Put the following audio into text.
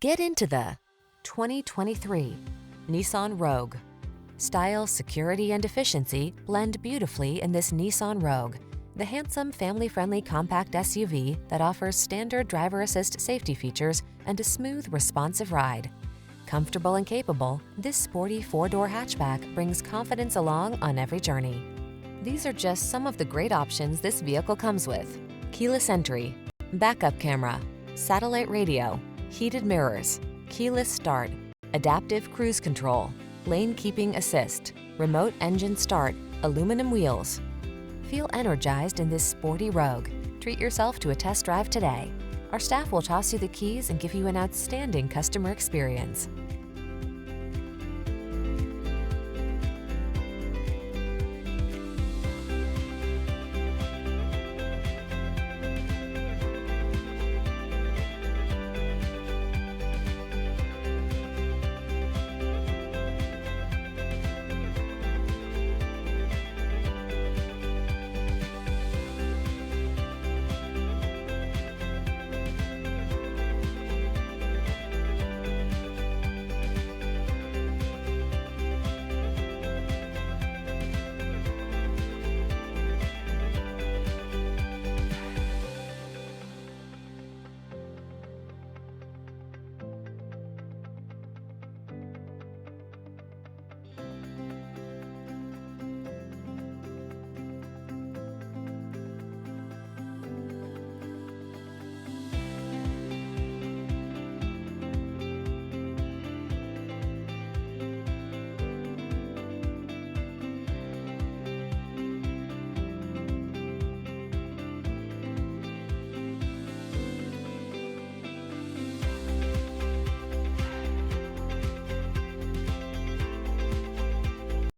Get into the 2023 Nissan Rogue. Style, security, and efficiency blend beautifully in this Nissan Rogue, the handsome, family-friendly compact SUV that offers standard driver assist safety features and a smooth, responsive ride. Comfortable and capable, this sporty four-door hatchback brings confidence along on every journey. These are just some of the great options this vehicle comes with: keyless entry, backup camera, satellite radio, heated mirrors, keyless start, adaptive cruise control, lane keeping assist, remote engine start, aluminum wheels. Feel energized in this sporty Rogue. Treat yourself to a test drive today. Our staff will toss you the keys and give you an outstanding customer experience.